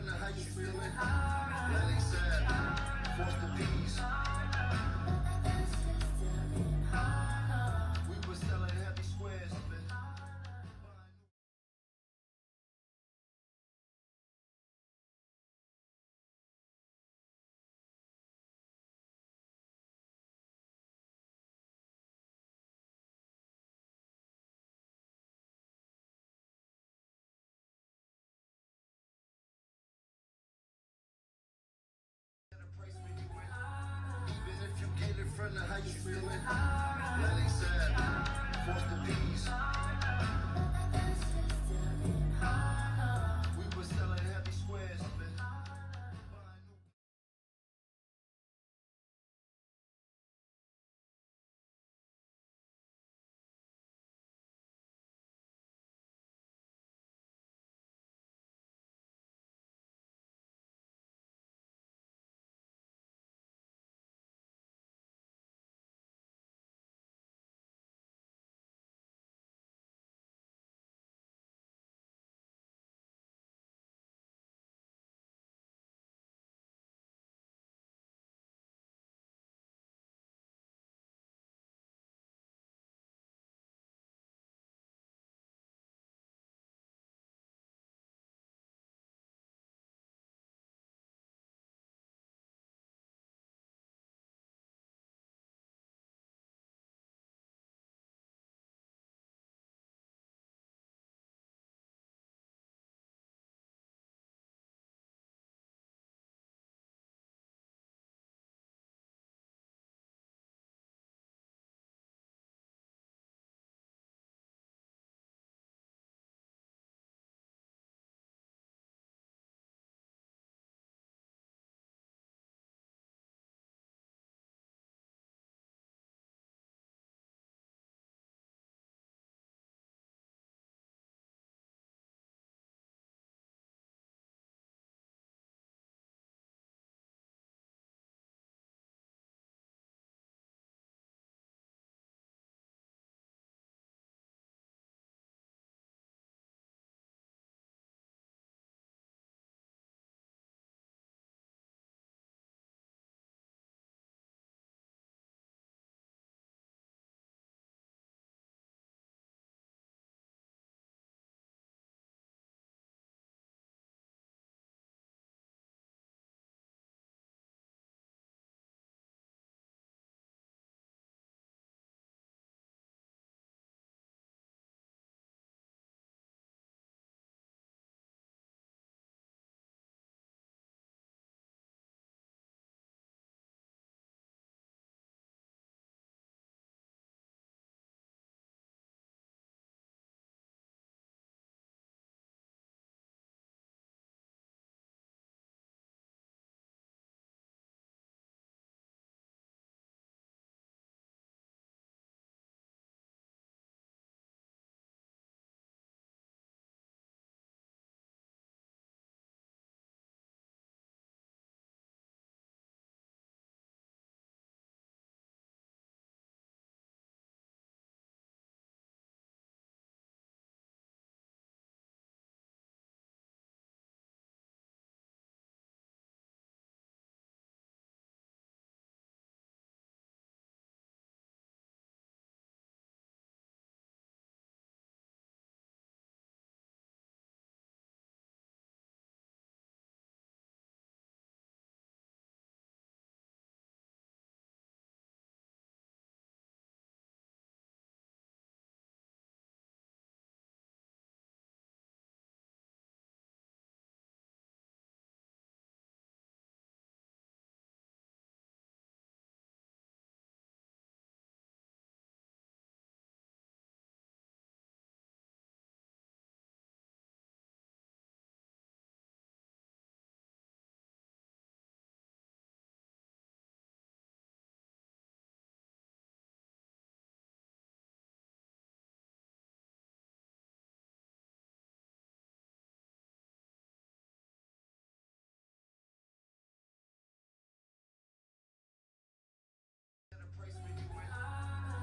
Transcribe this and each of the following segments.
friend of how you feeling? That ain't sad. Force the peace. We were selling heavy squares, man. Even if you get in front of how you feeling, that ain't sad. Force the peace. We were selling heavy squares, man.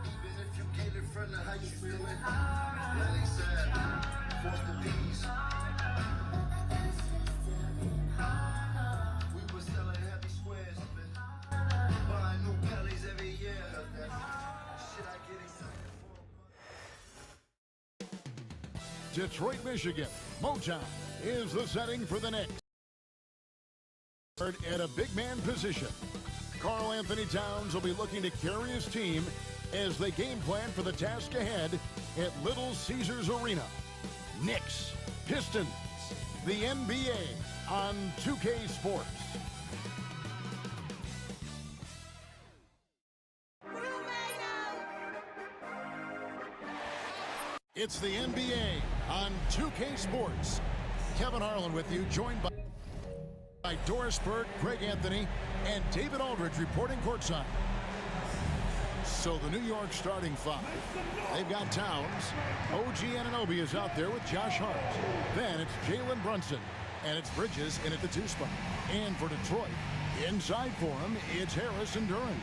Even if you get in front of how you feeling, that ain't sad. Force the peace. Detroit, Michigan. Motown is the setting for the Knicks. At a big man position, Karl Anthony Towns will be looking to carry his team as they game plan for the task ahead at Little Caesars Arena. Knicks, Pistons, the NBA on 2K Sports. It's the NBA on 2K Sports. Kevin Harlan with you, joined by Doris Burke, Greg Anthony, and David Aldridge reporting courtside. So the New York starting five. They've got Towns. OG Anunoby is out there with Josh Hart. Then it's Jalen Brunson. And it's Bridges in at the 2 spot. And for Detroit, inside for him, it's Harris and Duran.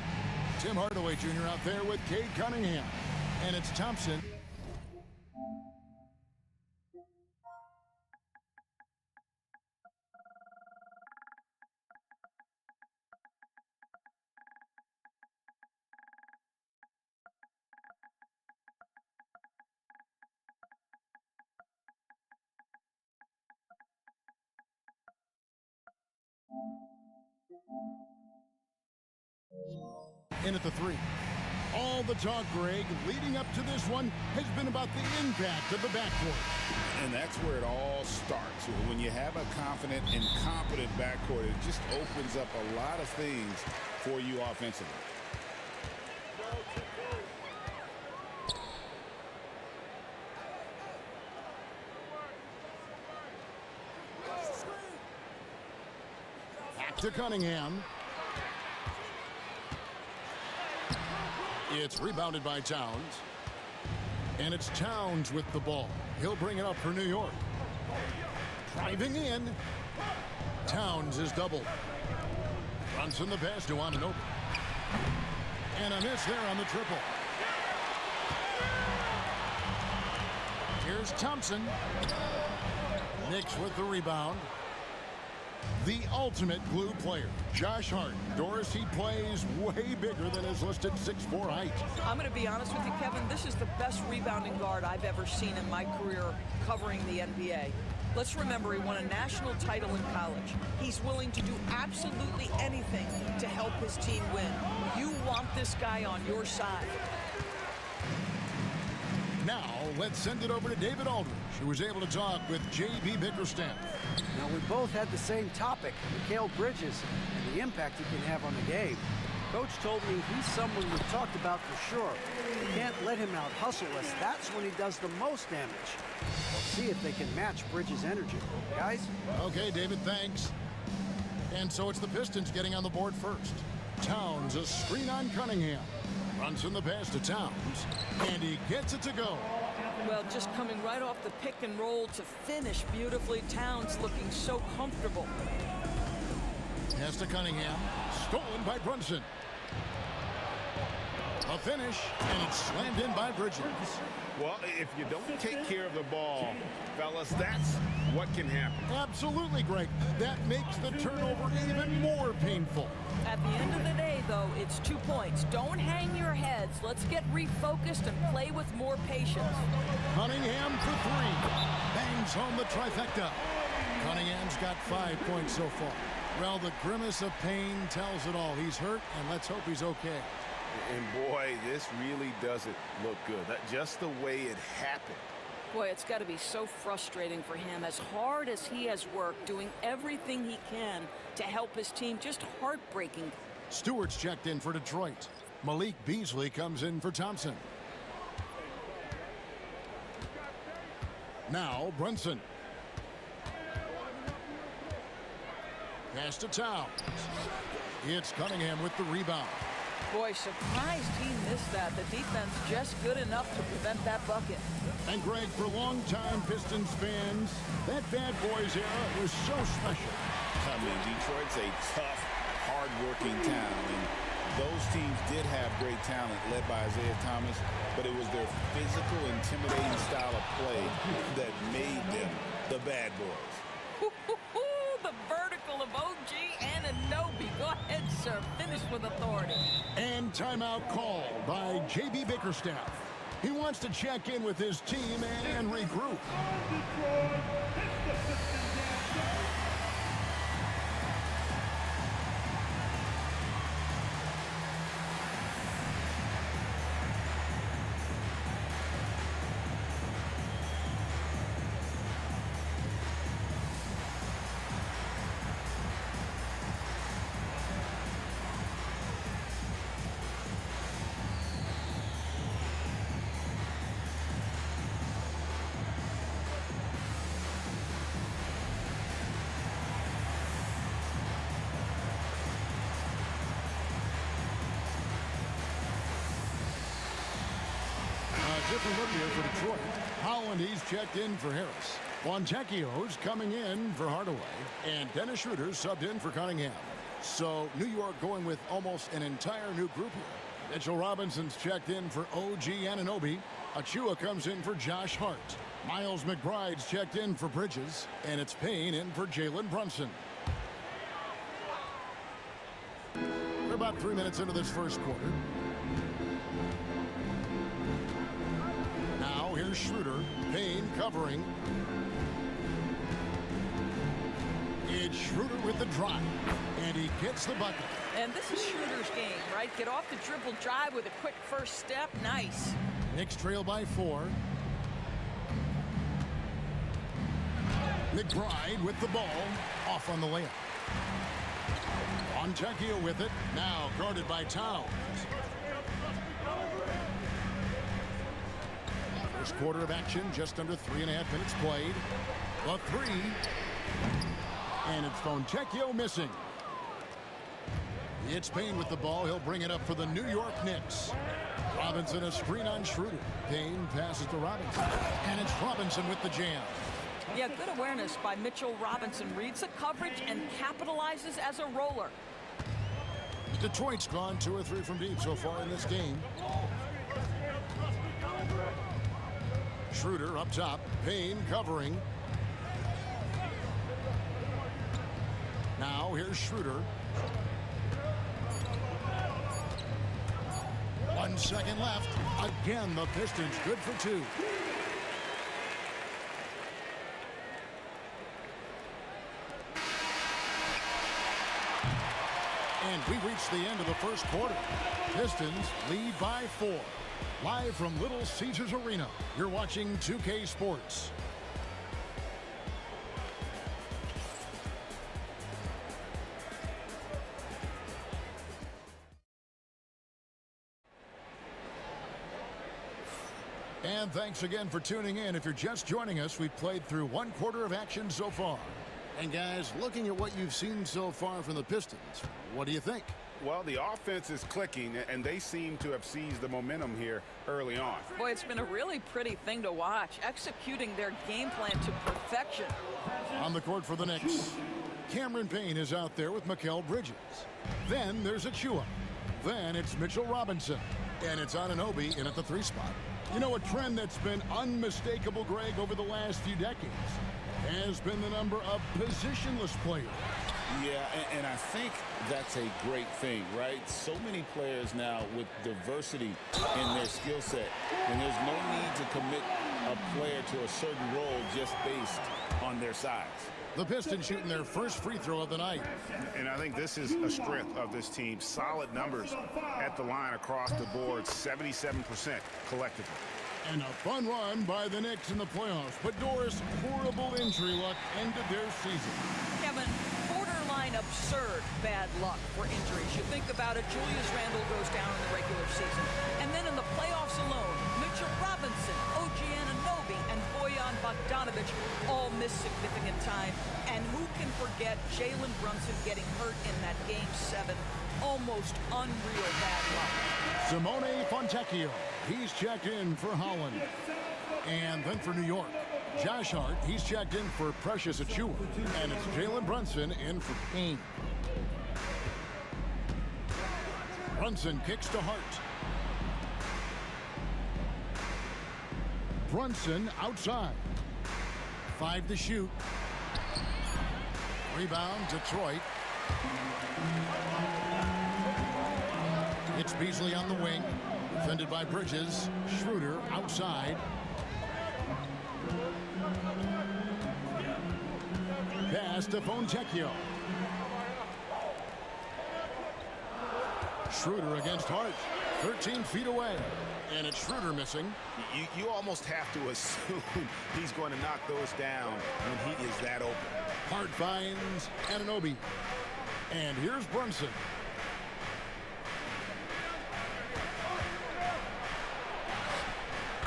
Tim Hardaway Jr. out there with Cade Cunningham. And it's Thompson. In at the 3. All the talk, Greg, leading up to this one has been about the impact of the backcourt. And that's where it all starts. When you have a confident and competent backcourt, it just opens up a lot of things for you offensively. Back to Cunningham. It's rebounded by Towns. And it's Towns with the ball. He'll bring it up for New York. Driving in. Towns is doubled. Brunson the pass to Anunoby. And a miss there on the triple. Here's Thompson. Knicks with the rebound. The ultimate glue player, Josh Hart. Doris, he plays way bigger than his listed 6'4" height. I'm going to be honest with you, Kevin. This is the best rebounding guard I've ever seen in my career covering the NBA. Let's remember, he won a national title in college. He's willing to do absolutely anything to help his team win. You want this guy on your side. Now, let's send it over to David Aldridge, who was able to talk with J.B. Bickerstaff. Now, we both had the same topic, Mikal Bridges, and the impact he can have on the game. Coach told me he's someone we've talked about for sure. We can't let him out-hustle us. That's when he does the most damage. We'll see if they can match Bridges' energy. Guys? Okay, David, thanks. And so it's the Pistons getting on the board first. Towns, a screen on Cunningham. Brunson the pass to Towns, and he gets it to go. Well, just coming right off the pick and roll to finish beautifully. Towns looking so comfortable. Pass to Cunningham, stolen by Brunson. A finish, and it's slammed in by Bridges. Well, if you don't take care of the ball, fellas, that's what can happen. Absolutely, Greg. That makes the turnover even more painful. At the end of the day, though, it's 2 points. Don't hang your heads. Let's get refocused and play with more patience. Cunningham for 3. Bangs home the trifecta. Cunningham's got 5 points so far. Well, the grimace of pain tells it all. He's hurt, and let's hope he's okay. And boy, this really doesn't look good. Just the way it happened. Boy, it's got to be so frustrating for him. As hard as he has worked, doing everything he can to help his team, just heartbreaking. Stewart's checked in for Detroit. Malik Beasley comes in for Thompson. Now Brunson. Pass to Towns. It's Cunningham with the rebound. Boy, surprised he missed that. The defense just good enough to prevent that bucket. And Greg, for longtime Pistons fans, that bad boys era was so special. I mean, Detroit's a tough, hard-working town. And those teams did have great talent led by Isaiah Thomas, but it was their physical, intimidating style of play that made them the bad boys. The vertical of OG Anunoby. Go ahead, sir. Finish with authority. And timeout called by J.B. Bickerstaff. He wants to check in with his team and regroup. Different look here for Detroit. Holland, he's checked in for Harris. Fontecchio's coming in for Hardaway. And Dennis Schroeder's subbed in for Cunningham. So New York going with almost an entire new group here. Mitchell Robinson's checked in for OG Anunoby. Achua comes in for Josh Hart. Miles McBride's checked in for Bridges. And it's Payne in for Jalen Brunson. We're about 3 minutes into this first quarter. Here's Schroeder. Payne covering. It's Schroeder with the drive. And he gets the bucket. And this is Schroeder's game, right? Get off the dribble drive with a quick first step. Nice. Knicks trail by 4. McBride with the ball. Off on the layup. Fontecchio with it. Now guarded by Towns. First quarter of action, just under 3.5 minutes played. A 3. And it's Fontecchio missing. It's Payne with the ball. He'll bring it up for the New York Knicks. Robinson a screen on Schroeder. Payne passes to Robinson. And it's Robinson with the jam. Yeah, good awareness by Mitchell Robinson. Reads the coverage and capitalizes as a roller. Detroit's gone 2 or 3 from deep so far in this game. Schroeder up top. Payne covering. Now here's Schroeder. 1 second left. Again, the Pistons good for 2. And we reached the end of the first quarter. Pistons lead by 4. Live from Little Caesars Arena, you're watching 2K Sports. And thanks again for tuning in. If you're just joining us, we've played through 1 quarter of action so far. And guys, looking at what you've seen so far from the Pistons, what do you think? Well, the offense is clicking, and they seem to have seized the momentum here early on. Boy, it's been a really pretty thing to watch, executing their game plan to perfection. On the court for the Knicks, Cameron Payne is out there with Mikal Bridges. Then there's Achua. Then it's Mitchell Robinson. And it's Anunoby in at the 3 spot. You know, a trend that's been unmistakable, Greg, over the last few decades has been the number of positionless players. Yeah, and I think that's a great thing, right? So many players now with diversity in their skill set, and there's no need to commit a player to a certain role just based on their size. The Pistons shooting their first free throw of the night. And I think this is a strength of this team. Solid numbers at the line across the board, 77% collectively. And a fun run by the Knicks in the playoffs. But Doris, horrible injury luck ended their season. Kevin, borderline absurd bad luck for injuries. You think about it, Julius Randle goes down in the regular season. And then in the playoffs alone, Mitchell Robinson, OG Anunoby, and Bojan Bogdanovic all missed significant time. And who can forget Jalen Brunson getting hurt in that Game 7? Almost unreal bad luck. Simone Fontecchio, he's checked in for Holland. And then for New York, Josh Hart, he's checked in for Precious Achua. And it's Jalen Brunson in for Payne. Brunson kicks to Hart. Brunson outside. 5 to shoot. Rebound, Detroit. It's Beasley on the wing. Defended by Bridges. Schroeder outside. Pass to Fontecchio. Schroeder against Hart. 13 feet away. And it's Schroeder missing. You almost have to assume he's going to knock those down when he is that open. Hart finds Anunoby. And here's Brunson.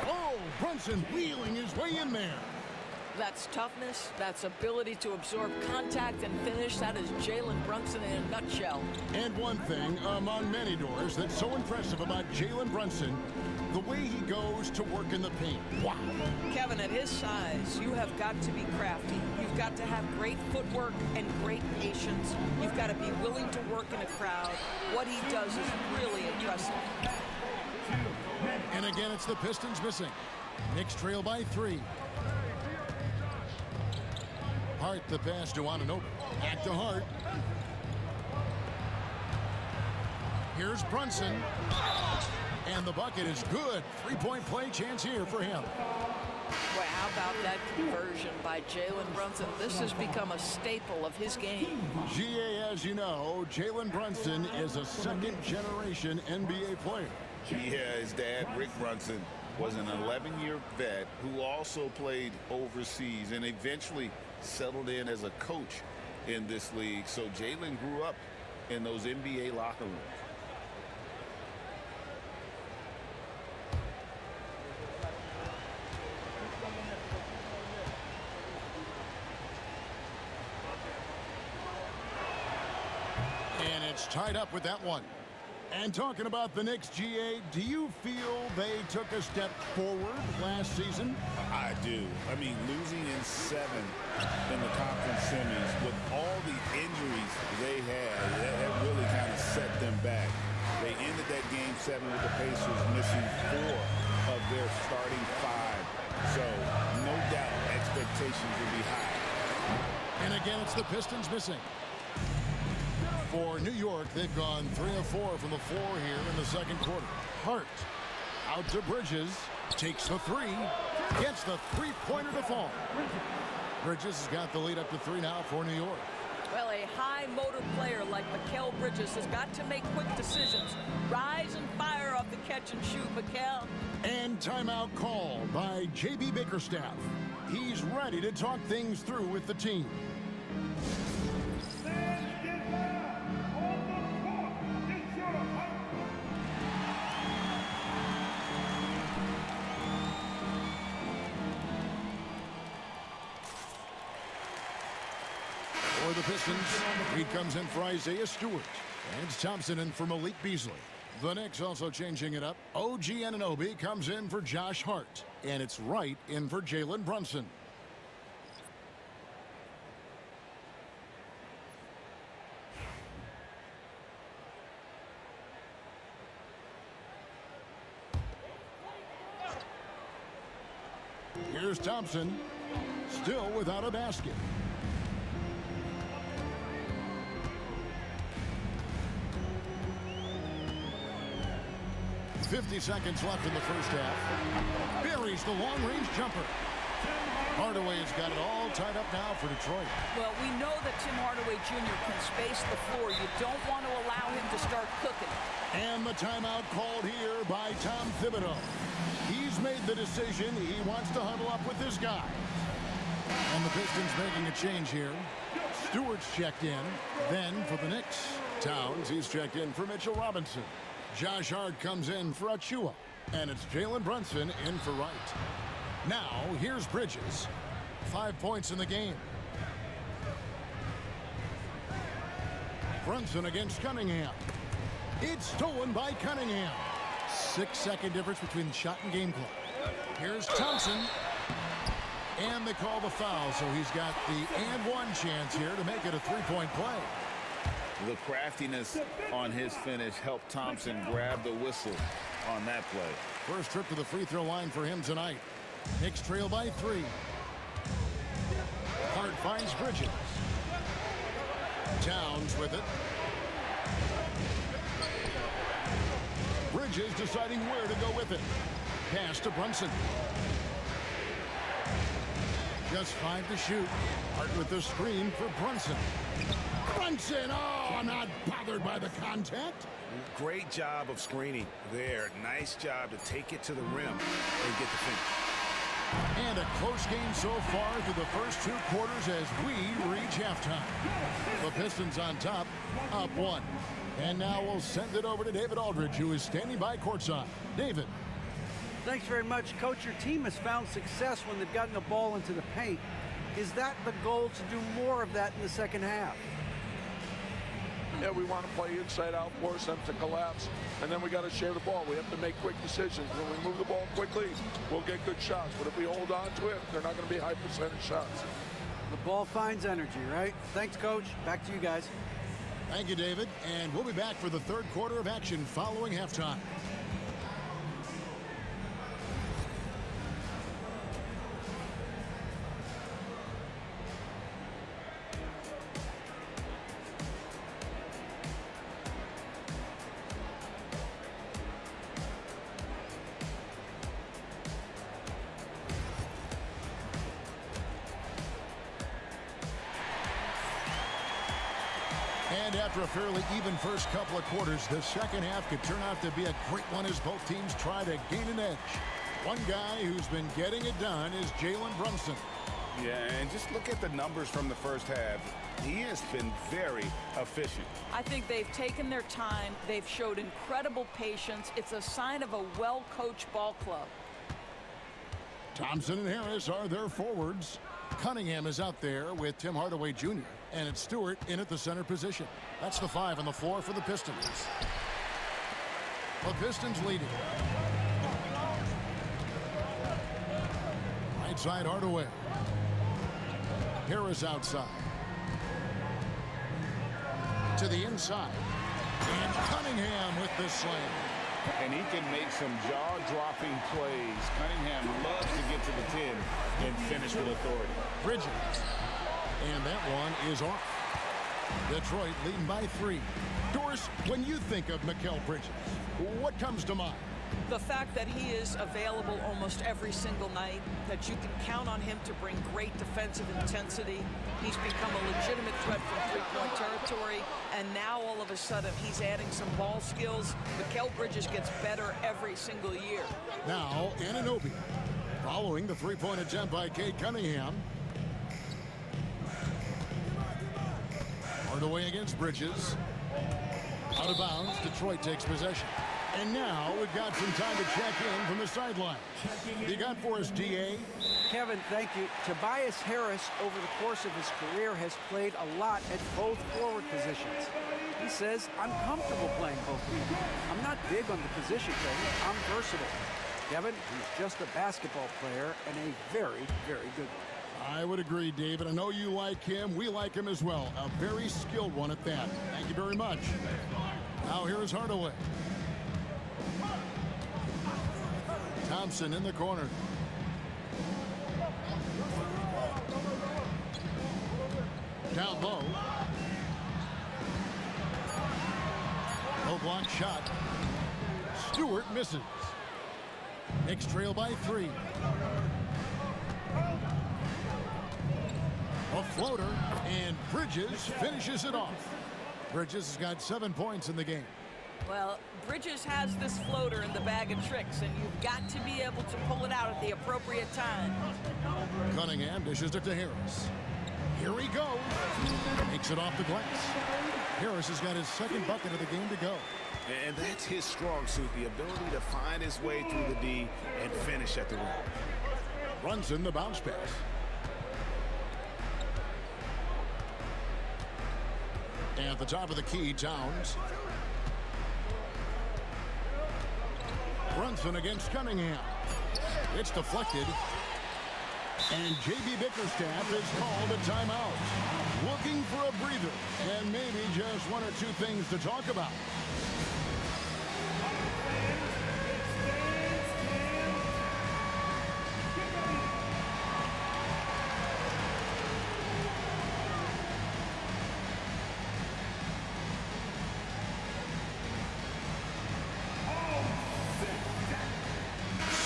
Oh, Brunson wheeling his way in there. That's toughness. That's ability to absorb contact and finish. That is Jalen Brunson in a nutshell. And one thing among many, Doors, that's so impressive about Jalen Brunson, the way he goes to work in the paint. Wow. Kevin, at his size, you have got to be crafty. You've got to have great footwork and great patience. You've got to be willing to work in a crowd. What he does is really impressive. And again, it's the Pistons missing. Knicks trail by 3. Hart the pass to Anunoby. Back to Hart. Here's Brunson. And the bucket is good. 3-point play chance here for him. Boy, how about that conversion by Jalen Brunson? This has become a staple of his game. GA, as you know, Jalen Brunson is a second-generation NBA player. Yeah, his dad, Rick Brunson, was an 11-year vet who also played overseas and eventually settled in as a coach in this league. So Jalen grew up in those NBA locker rooms. And it's tied up with that one. And talking about the Knicks, GA, do you feel they took a step forward last season? I do. I mean, losing in 7 in the conference semis with all the injuries they had, that really kind of set them back. They ended that game 7 with the Pacers missing 4 of their starting 5. So, no doubt, expectations will be high. And again, it's the Pistons missing. For New York, they've gone 3 of 4 from the floor here in the second quarter. Hart out to Bridges, takes the 3, gets the three-pointer to fall. Bridges has got the lead up to 3 now for New York. Well, a high-motor player like Mikal Bridges has got to make quick decisions. Rise and fire off the catch and shoot, Mikal. And timeout called by J.B. Bickerstaff. He's ready to talk things through with the team. For the Pistons, Reed comes in for Isaiah Stewart. And it's Thompson in for Malik Beasley. The Knicks also changing it up. OG Anunoby comes in for Josh Hart. And it's Wright in for Jalen Brunson. Here's Thompson, still without a basket. 50 seconds left in the first half. Buries the long-range jumper. Hardaway's got it all tied up now for Detroit. Well, we know that Tim Hardaway Jr. can space the floor. You don't want to allow him to start cooking. And the timeout called here by Tom Thibodeau. He's made the decision. He wants to huddle up with this guy. And the Pistons making a change here. Stewart's checked in. Then for the Knicks, Towns, he's checked in for Mitchell Robinson. Josh Hart comes in for Achua. And it's Jalen Brunson in for Wright. Now, here's Bridges. 5 points in the game. Brunson against Cunningham. It's stolen by Cunningham. 6-second difference between shot and game clock. Here's Thompson. And they call the foul, so he's got the and one chance here to make it a three-point play. The craftiness on his finish helped Thompson grab the whistle on that play. First trip to the free throw line for him tonight. Knicks trail by 3. Hart finds Bridges. Towns with it. Bridges deciding where to go with it. Pass to Brunson. Just 5 to shoot. Hart with the screen for Brunson. Brunson, oh, not bothered by the contact. Great job of screening there. Nice job to take it to the rim and get the finish. And a close game so far through the first 2 quarters as we reach halftime. The Pistons on top, up 1. And now we'll send it over to David Aldridge, who is standing by courtside. David. Thanks very much, Coach. Your team has found success when they've gotten the ball into the paint. Is that the goal, to do more of that in the second half? Yeah, we want to play inside out, force them to collapse, and then we got to share the ball. We have to make quick decisions. When we move the ball quickly, we'll get good shots. But if we hold on to it, they're not going to be high percentage shots. The ball finds energy, right? Thanks, Coach. Back to you guys. Thank you, David. And we'll be back for the third quarter of action following halftime. And after a fairly even first couple of quarters, the second half could turn out to be a great one as both teams try to gain an edge. One guy who's been getting it done is Jalen Brunson. Yeah, and just look at the numbers from the first half. He has been very efficient. I think they've taken their time. They've showed incredible patience. It's a sign of a well-coached ball club. Thompson and Harris are their forwards. Cunningham is out there with Tim Hardaway Jr. And it's Stewart in at the center position. That's the 5 on the floor for the Pistons. The Pistons leading. Right side Hardaway. Harris outside. To the inside. And Cunningham with the slam. And he can make some jaw-dropping plays. Cunningham loves to get to the 10 and finish with authority. Bridges. And that one is off. Detroit leading by 3. Doris, when you think of Mikal Bridges, what comes to mind? The fact that he is available almost every single night, that you can count on him to bring great defensive intensity. He's become a legitimate threat from three-point territory, and now all of a sudden he's adding some ball skills. Mikal Bridges gets better every single year. Now, Anunoby, following the three-point attempt by Cade Cunningham. Hardaway against Bridges. Out of bounds, Detroit takes possession. And now we've got some time to check in from the sideline. You got for us, D.A.? Kevin, thank you. Tobias Harris, over the course of his career, has played a lot at both forward positions. He says, I'm comfortable playing both of them. I'm not big on the position thing. I'm versatile. Kevin, he's just a basketball player and a very, very good one. I would agree, David. I know you like him. We like him as well. A very skilled one at that. Thank you very much. Now here is Hardaway. Thompson in the corner. Down low. No block shot. Stewart misses. Knicks trail by 3. A floater, and Bridges finishes it off. Bridges has got 7 points in the game. Well, Bridges has this floater in the bag of tricks, and you've got to be able to pull it out at the appropriate time. Cunningham dishes it to Harris. Here he goes. Makes it off the glass. Harris has got his second bucket of the game to go. And that's his strong suit, the ability to find his way through the D and finish at the rim. Brunson the bounce pass. And at the top of the key, Towns. Brunson against Cunningham. It's deflected. And J.B. Bickerstaff has called a timeout. Looking for a breather and maybe just one or two things to talk about.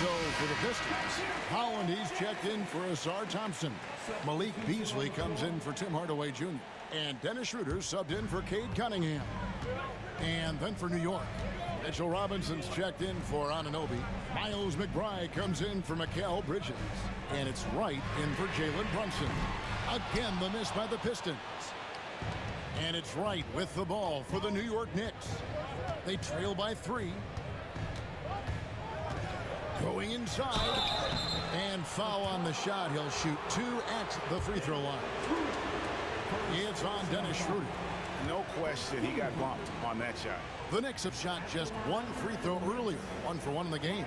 So for the Pistons, Holland, he's checked in for Asar Thompson. Malik Beasley comes in for Tim Hardaway Jr. And Dennis Schroeder subbed in for Cade Cunningham. And then for New York, Mitchell Robinson's checked in for Anunoby. Miles McBride comes in for Mikal Bridges. And it's Wright in for Jalen Brunson. Again, the miss by the Pistons. And it's Wright with the ball for the New York Knicks. They trail by 3. Going inside. And foul on the shot. He'll shoot 2 at the free throw line. It's on Dennis Schroeder. No question, he got bumped on that shot. The Knicks have shot just 1 free throw earlier. 1 for 1 in the game.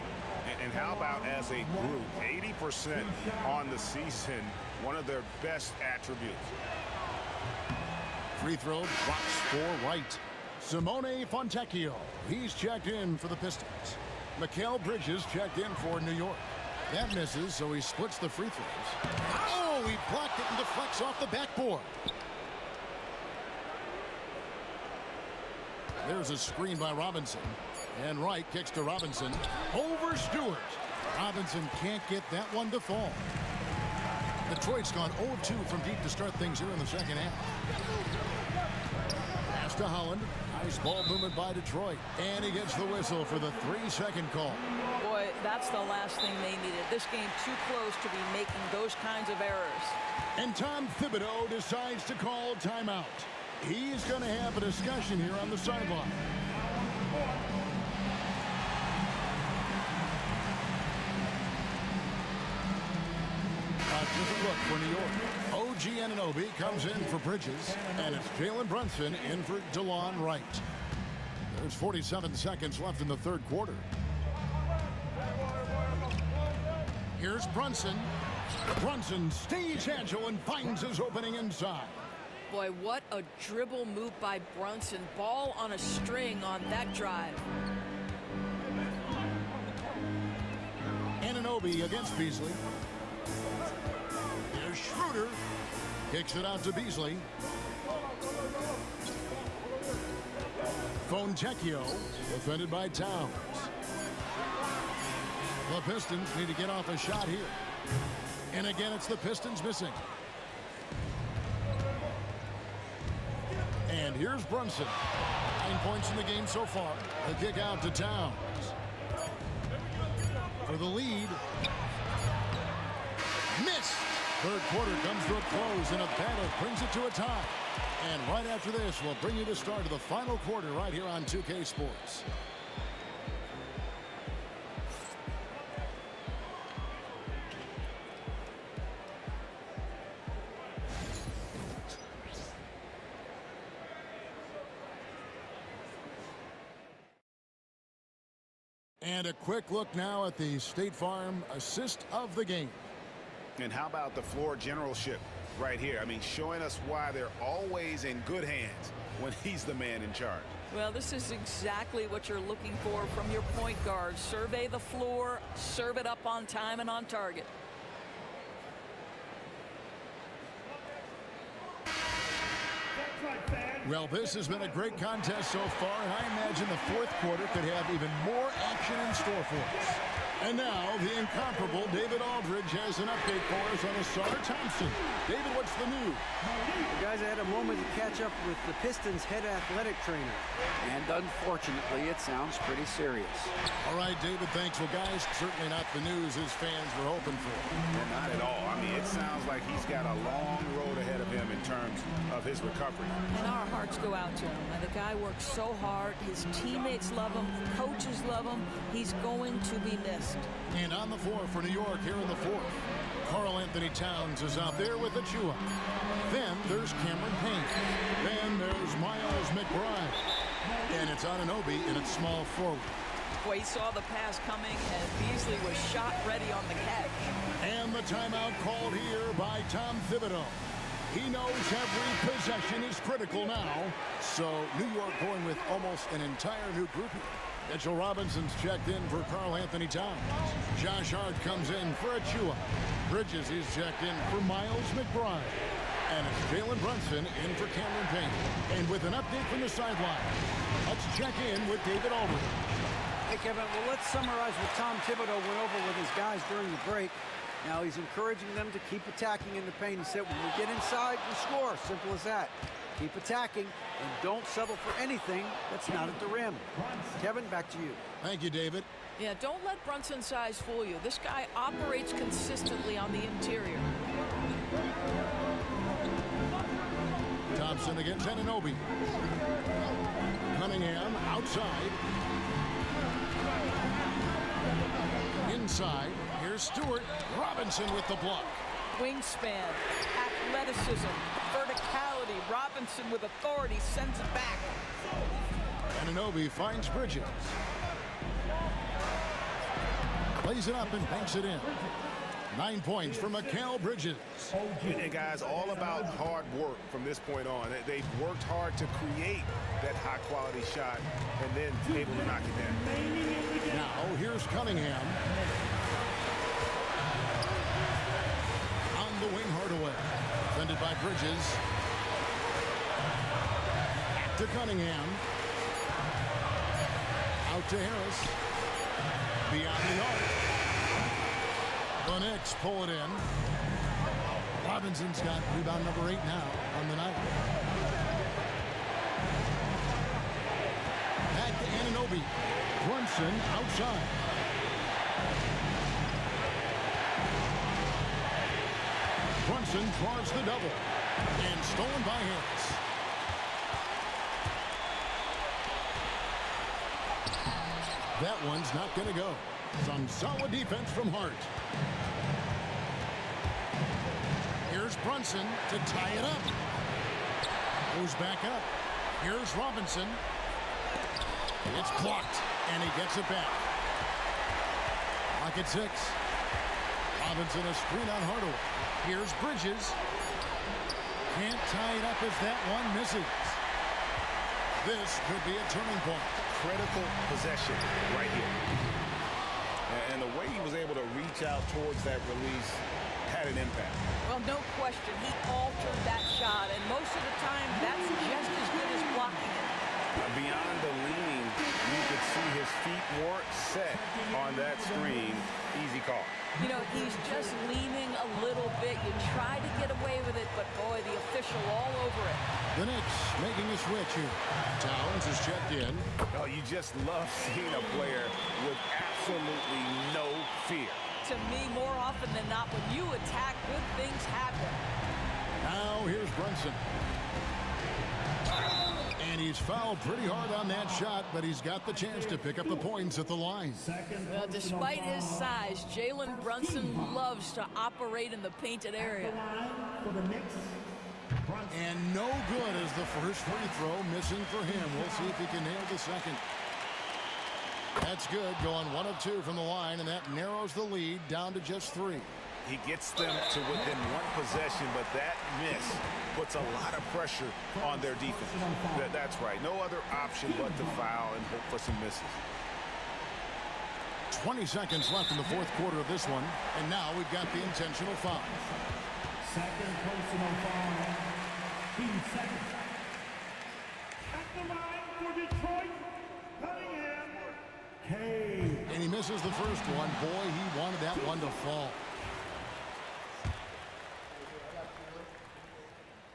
And how about as a group, 80% on the season, one of their best attributes. Free throw drops for Wright. Simone Fontecchio, he's checked in for the Pistons. Mikal Bridges checked in for New York. That misses, so he splits the free throws. Oh, he blocked it and deflects off the backboard. There's a screen by Robinson. And Wright kicks to Robinson. Over Stewart. Robinson can't get that one to fall. Detroit's gone 0-2 from deep to start things here in the second half. Pass to Holland. Nice ball movement by Detroit. And he gets the whistle for the 3-second call. Boy, that's the last thing they needed. This game too close to be making those kinds of errors. And Tom Thibodeau decides to call timeout. He's going to have a discussion here on the sideline. A different look for New York. OG Anunoby comes in for Bridges, and it's Jalen Brunson in for DeLon Wright. There's 47 seconds left in the third quarter. Here's Brunson. Brunson stays agile and finds his opening inside. Boy, what a dribble move by Brunson. Ball on a string on that drive. Anunoby against Beasley. Here's Schroeder. Kicks it out to Beasley. Fontecchio, defended by Towns. The Pistons need to get off a shot here. And again, it's the Pistons missing. And here's Brunson. 9 points in the game so far. The kick out to Towns. For the lead. Missed. Third quarter comes to a close, and a battle brings it to a tie. And right after this, we'll bring you the start of the final quarter right here on 2K Sports. And a quick look now at the State Farm assist of the game. And how about the floor generalship right here? I mean, showing us why they're always in good hands when he's the man in charge. Well, this is exactly what you're looking for from your point guard. Survey the floor, serve it up on time and on target. Well, this has been a great contest so far, and I imagine the fourth quarter could have even more action in store for us. And now, the incomparable David Aldridge has an update for us on Asar Thompson. David, what's the news? Guys, I had a moment to catch up with the Pistons head athletic trainer. And unfortunately, it sounds pretty serious. All right, David, thanks. Well, guys, certainly not the news his fans were hoping for. And not at all. I mean, it sounds like he's got a long road ahead of him in terms of his recovery. And our hearts go out to him. And the guy works so hard. His teammates love him. Coaches love him. He's going to be missed. And on the floor for New York here in the fourth, Karl Anthony Towns is out there with Achua. Then there's Cameron Payne. Then there's Miles McBride. And it's Anunoby in its small forward. Boy, he saw the pass coming, and Beasley was shot ready on the catch. And the timeout called here by Tom Thibodeau. He knows every possession is critical now. So New York going with almost an entire new group here. Mitchell Robinson's checked in for Karl Anthony Towns. Josh Hart comes in for Achua. Bridges is checked in for Miles McBride. And it's Jalen Brunson in for Cameron Payne. And with an update from the sideline, let's check in with David Aldridge. Hey, Kevin. Well, let's summarize what Tom Thibodeau went over with his guys during the break. Now he's encouraging them to keep attacking in the paint. He said, when we get inside, we score. Simple as that. Keep attacking and don't settle for anything that's not at the rim. Kevin, back to you. Thank you, David. Yeah, don't let Brunson's size fool you. This guy operates consistently on the interior. Thompson against Anunoby. Cunningham outside. Inside. Here's Stewart. Robinson with the block. Wingspan, athleticism, verticality. Robinson with authority sends it back. Anunoby finds Bridges. Plays it up and banks it in. 9 points for Mikal Bridges. And guys, all about hard work from this point on. They've worked hard to create that high-quality shot and then able to knock it down. Now, here's Cunningham. On the wing, Hardaway. Defended by Bridges. Back to Cunningham. Out to Harris. Beyond the arc. The Knicks pull it in. Robinson's got rebound number 8 now on the night. Back to Anunoby. Brunson outside. Brunson draws the double. And stolen by Harris. That one's not going to go. Some solid defense from Hart. Here's Brunson to tie it up. Goes back up. Here's Robinson. It's blocked, and he gets it back. Lock at 6. Robinson a screen on Hardaway. Here's Bridges. Can't tie it up as that one misses. This could be a turning point. Critical possession right here. And the way he was able to reach out towards that release had an impact. Well, no question, he altered that shot, and most of the time, that's just as good as blocking it. Beyond the leaning, you could see his feet weren't set on that screen. Easy call. You know, he's just leaning a little bit. You try to get away with it, but boy, the official all over it. The Knicks making a switch here. Towns is checked in. Oh, you just love seeing a player with absolutely no fear. To me, more often than not, when you attack, good things happen. Now here's Brunson. And he's fouled pretty hard on that shot, but he's got the chance to pick up the points at the line. Well, despite his size, Jalen Brunson loves to operate in the painted area. And no good as the first free throw, missing for him. We'll see if he can nail the second. That's good, going 1 of 2 from the line, and that narrows the lead down to just 3. He gets them to within 1 possession, but that miss puts a lot of pressure on their defense. That's right. No other option but to foul and hope for some misses. 20 seconds left in the fourth quarter of this one, and now we've got the intentional foul. Second personal foul. 2 seconds. At the line for Detroit, Cunningham. And he misses the first one. Boy, he wanted that one to fall.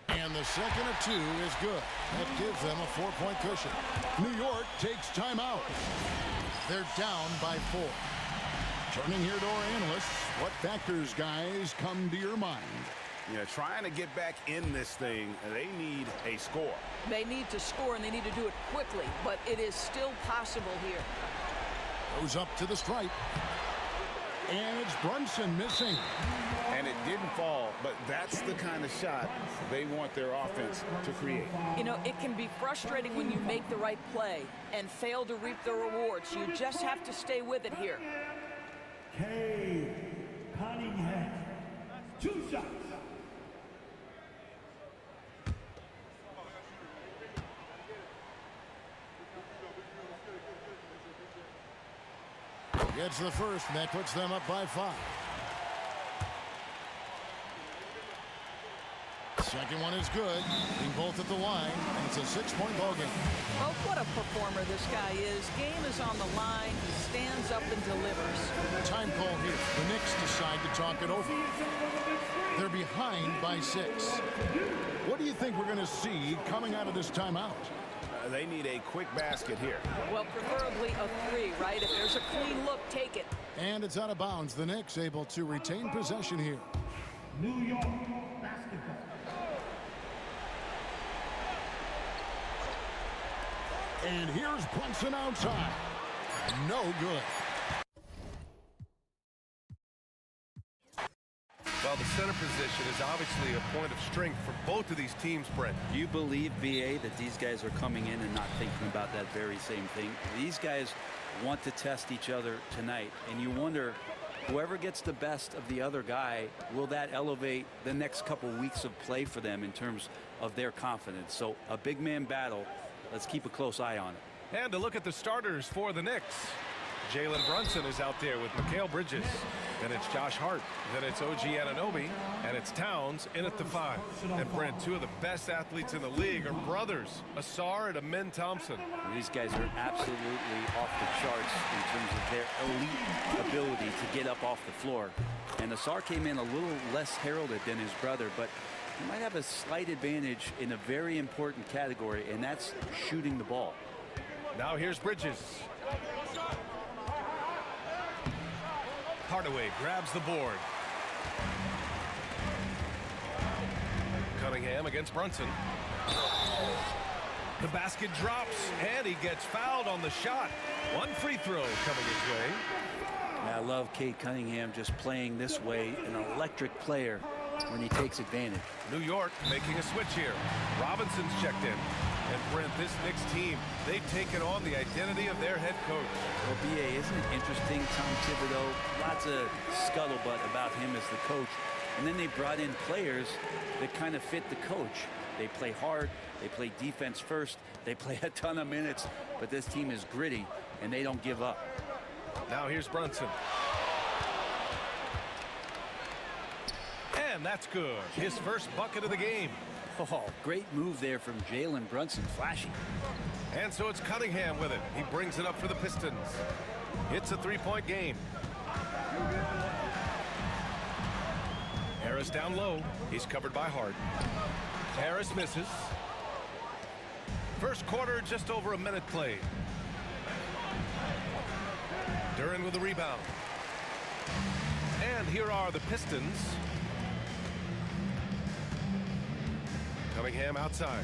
And the second of 2 is good. That gives them a 4-point cushion. New York takes timeout. They're down by 4. Turning here to our analysts, what factors, guys, come to your mind? Yeah, trying to get back in this thing, they need a score. They need to score, and they need to do it quickly, but it is still possible here. Goes up to the stripe. And it's Brunson missing. And it didn't fall, but that's the kind of shot they want their offense to create. You know, it can be frustrating when you make the right play and fail to reap the rewards. You just have to stay with it here. Cunningham. 2 shots. Gets the first, and that puts them up by 5. Second one is good. Being both at the line, and it's a 6-point ball game. Oh, what a performer this guy is. Game is on the line. He stands up and delivers. Time call here. The Knicks decide to talk it over. They're behind by 6. What do you think we're going to see coming out of this timeout? They need a quick basket here. Well, preferably a 3, right? If there's a clean look, take it. And it's out of bounds. The Knicks able to retain possession here. New York basketball. And here's Brunson outside. No good. Well, the center position is obviously a point of strength for both of these teams, Brent. You believe, BA, that these guys are coming in and not thinking about that very same thing? These guys want to test each other tonight, and you wonder, whoever gets the best of the other guy, will that elevate the next couple weeks of play for them in terms of their confidence? So a big man battle. Let's keep a close eye on it. And to look at the starters for the Knicks. Jalen Brunson is out there with Mikal Bridges. Then it's Josh Hart. Then it's OG Anunoby. And it's Towns in at the 5. And Brent, 2 of the best athletes in the league are brothers, Asar and Amen Thompson. These guys are absolutely off the charts in terms of their elite ability to get up off the floor. And Asar came in a little less heralded than his brother, but he might have a slight advantage in a very important category, and that's shooting the ball. Now here's Bridges. Hardaway grabs the board. Cunningham against Brunson. The basket drops, and he gets fouled on the shot. One free throw coming his way. I love Cade Cunningham just playing this way, an electric player when he takes advantage. New York making a switch here. Robinson's checked in. And Brent, this Knicks team, they've taken on the identity of their head coach. Well, BA, isn't it interesting? Tom Thibodeau, lots of scuttlebutt about him as the coach. And then they brought in players that kind of fit the coach. They play hard, they play defense first, they play a ton of minutes, but this team is gritty, and they don't give up. Now here's Brunson. And that's good. His first bucket of the game. Oh, great move there from Jalen Brunson. Flashy. And so it's Cunningham with it. He brings it up for the Pistons. It's a 3-point game. Harris down low. He's covered by Hart. Harris misses. First quarter, just over a minute played. Duren with the rebound. And here are the Pistons. Cunningham outside.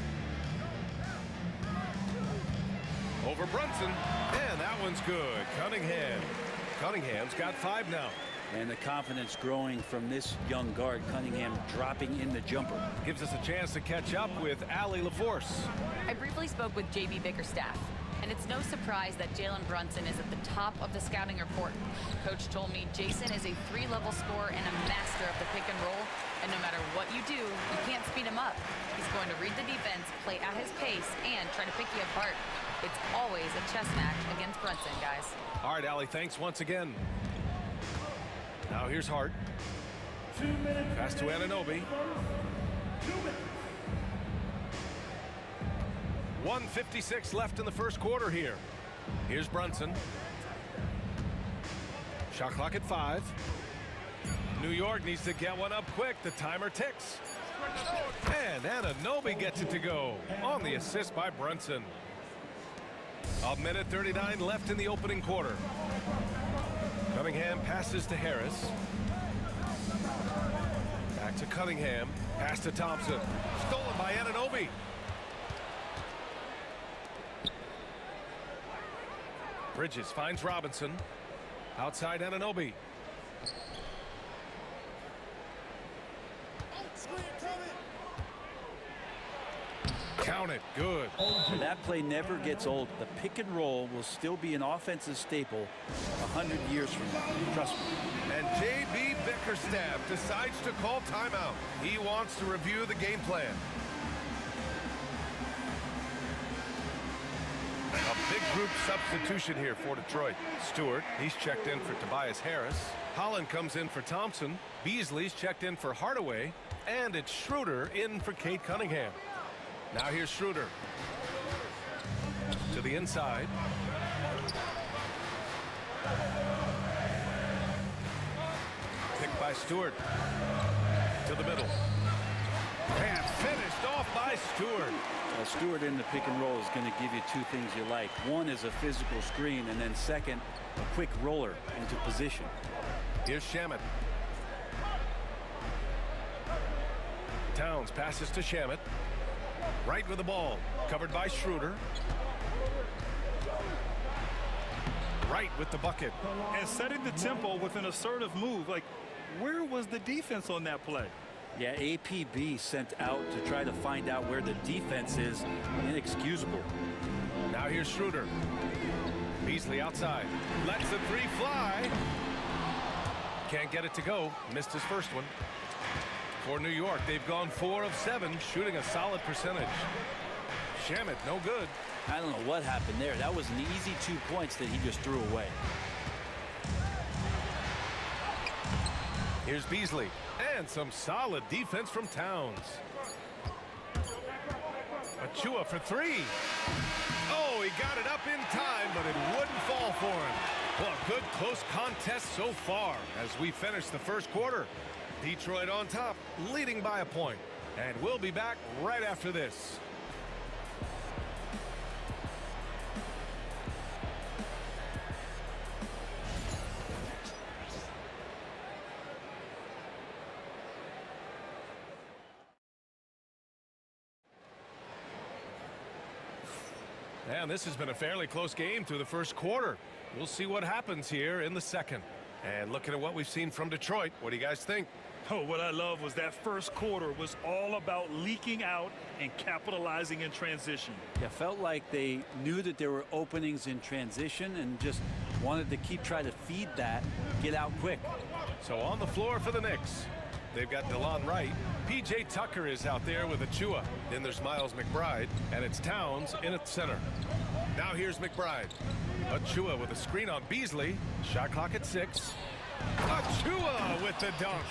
Over Brunson. And that one's good. Cunningham's got 5 now. And the confidence growing from this young guard. Cunningham dropping in the jumper. Gives us a chance to catch up with Allie LaForce. I briefly spoke with JB Bickerstaff, and it's no surprise that Jalen Brunson is at the top of the scouting report. Coach told me Jason is a 3-level scorer and a master of the pick and roll, and no matter what you do, you can't speed him up. He's going to read the defense, play at his pace, and try to pick you apart. It's always a chess match against Brunson, guys. All right, Allie, thanks once again. Now here's Hart. 2 minutes. Pass to Anunoby. 2 minutes. 1:56 left in the first quarter here. Here's Brunson. Shot clock at 5. New York needs to get one up quick. The timer ticks. And Anunoby gets it to go on the assist by Brunson. 1:39 left in the opening quarter. Cunningham passes to Harris. Back to Cunningham. Pass to Thompson. Stolen by Anunoby. Bridges finds Robinson. Outside Anunoby. Count it. Good. That play never gets old. The pick and roll will still be an offensive staple 100 years from now. Trust me. And JB Bickerstaff decides to call timeout. He wants to review the game plan. A big group substitution here for Detroit. Stewart, he's checked in for Tobias Harris. Holland comes in for Thompson. Beasley's checked in for Hardaway. And it's Schroeder in for Cade Cunningham. Now here's Schroeder. To the inside. Picked by Stewart. To the middle. And finished off by Stewart. Stewart in the pick and roll is going to give you two things you like. One is a physical screen, and then second, a quick roller into position. Here's Shamet. Towns passes to Shamet. Right with the ball. Covered by Schroeder. Right with the bucket. And setting the tempo with an assertive move. Like, where was the defense on that play? Yeah, APB sent out to try to find out where the defense is. Inexcusable. Now here's Schroeder. Beasley outside. Lets the three fly. Can't get it to go. Missed his first one. For New York, they've gone 4 of 7, shooting a solid percentage. Shamet, no good. I don't know what happened there. That was an easy 2 points that he just threw away. Here's Beasley. And some solid defense from Towns. Achua for 3. Oh, he got it up in time, but it wouldn't fall for him. Well, good close contest so far as we finish the first quarter. Detroit on top, leading by a point. And we'll be back right after this. And this has been a fairly close game through the first quarter. We'll see what happens here in the second. And looking at what we've seen from Detroit, what do you guys think? Oh, what I love was that first quarter was all about leaking out and capitalizing in transition. Yeah, felt like they knew that there were openings in transition and just wanted to keep trying to feed that, get out quick. So on the floor for the Knicks, they've got DeLon Wright. P.J. Tucker is out there with Achua. Then there's Miles McBride, and it's Towns in at center. Now here's McBride. Achua with a screen on Beasley. Shot clock at 6. Achua with the dunk.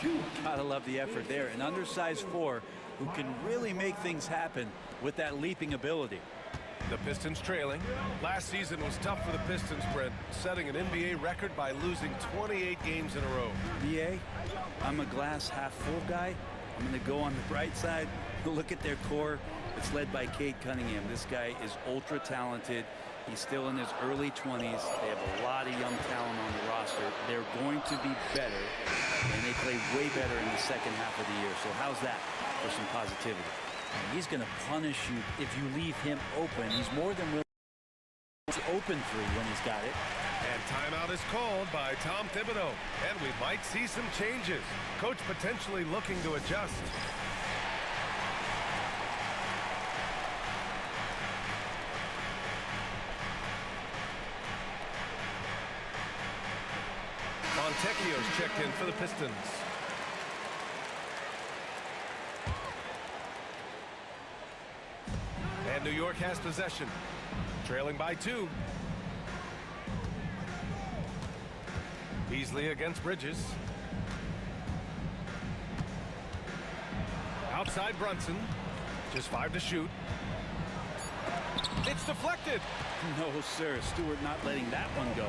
Gotta love the effort there. An undersized 4 who can really make things happen with that leaping ability. The Pistons trailing. Last season was tough for the Pistons, Brent, setting an NBA record by losing 28 games in a row. BA, I'm a glass half full guy. I'm going to go on the bright side. Look at their core. It's led by Cade Cunningham. This guy is ultra talented. He's still in his early 20s. They have a lot of young talent on the roster. They're going to be better, and they play way better in the second half of the year. So how's that for some positivity? And he's going to punish you if you leave him open. He's more than willing to open 3 when he's got it. And timeout is called by Tom Thibodeau. And we might see some changes. Coach potentially looking to adjust. Fontecchio's checked in for the Pistons. And New York has possession. Trailing by 2. Beasley against Bridges. Outside Brunson. Just 5 to shoot. It's deflected. No, sir. Stewart not letting that one go.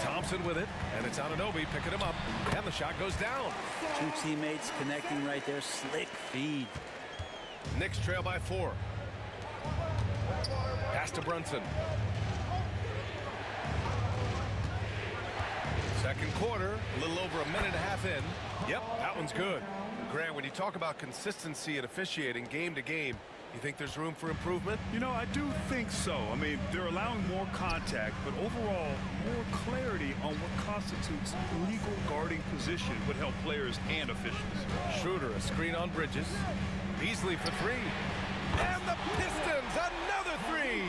Thompson with it, and it's Anunoby picking him up, and the shot goes down. 2 teammates connecting right there. Slick feed. Knicks trail by 4. Pass to Brunson. Second quarter, a little over a minute and a half in. Yep, that one's good. Grant, when you talk about consistency and officiating game to game, you think there's room for improvement? You know, I do think so. I mean, they're allowing more contact, but overall, more clarity on what constitutes legal guarding position would help players and officials. Schroeder, a screen on Bridges. Beasley for 3. And the Pistons, another 3!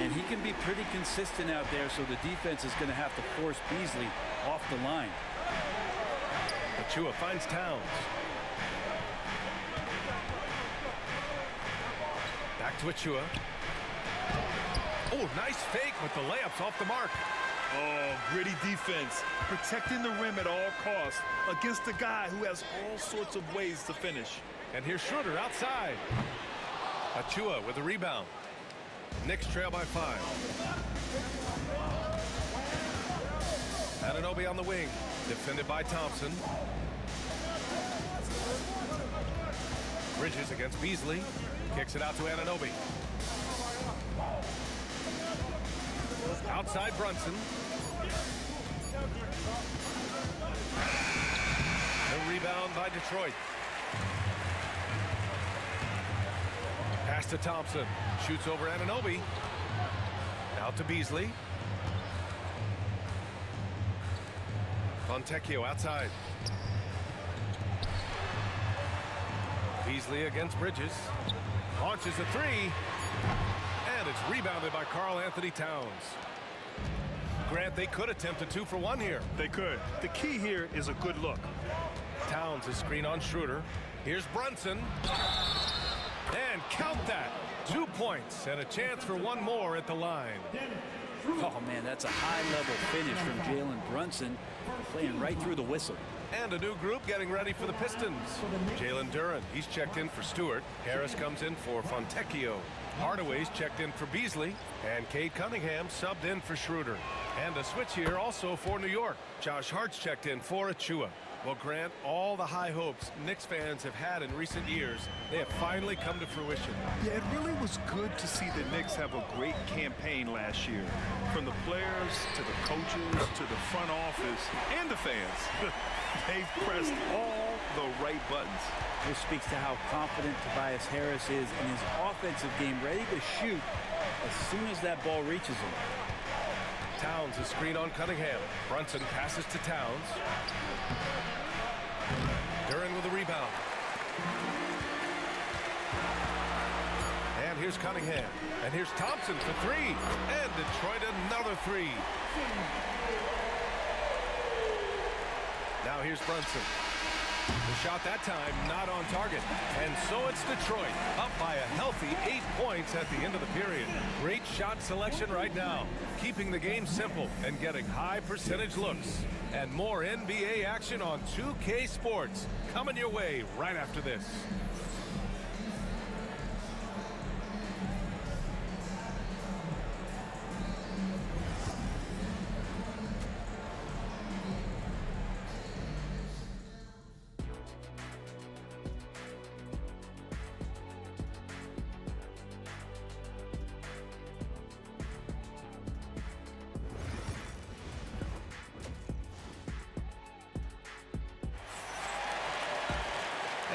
And he can be pretty consistent out there, so the defense is going to have to force Beasley off the line. Achua finds Towns. Back to Achua. Oh, nice fake with the layups off the mark. Oh, gritty defense. Protecting the rim at all costs against a guy who has all sorts of ways to finish. And here's Schroeder outside. Achua with a rebound. Knicks trail by 5. Anunoby on the wing. Defended by Thompson. Bridges against Beasley. Kicks it out to Anunoby. Outside Brunson. The rebound by Detroit. Pass to Thompson. Shoots over Anunoby. Out to Beasley. Fontecchio outside. Beasley against Bridges. Launches a 3. And it's rebounded by Karl-Anthony Towns. Grant, they could attempt a 2-for-1 here. They could. The key here is a good look. Towns is screen on Schroeder. Here's Brunson. And count that. 2 points and a chance for one more at the line. Oh, man, that's a high-level finish from Jalen Brunson, playing right through the whistle. And a new group getting ready for the Pistons. Jalen Duren, he's checked in for Stewart. Harris comes in for Fontecchio. Hardaway's checked in for Beasley. And Cade Cunningham subbed in for Schroeder. And a switch here also for New York. Josh Hart's checked in for Achua. Well, Grant, all the high hopes Knicks fans have had in recent years, they have finally come to fruition. Yeah, it really was good to see the Knicks have a great campaign last year. From the players to the coaches to the front office and the fans. They've pressed all the right buttons. This speaks to how confident Tobias Harris is in his offensive game, ready to shoot as soon as that ball reaches him. Towns is screen on Cunningham. Brunson passes to Towns. Duren with a rebound. And here's Cunningham. And here's Thompson for 3. And Detroit another 3. Now here's Brunson. The shot that time not on target. And so it's Detroit up by a healthy 8 points at the end of the period. Great shot selection right now. Keeping the game simple and getting high percentage looks. And more NBA action on 2K Sports coming your way right after this.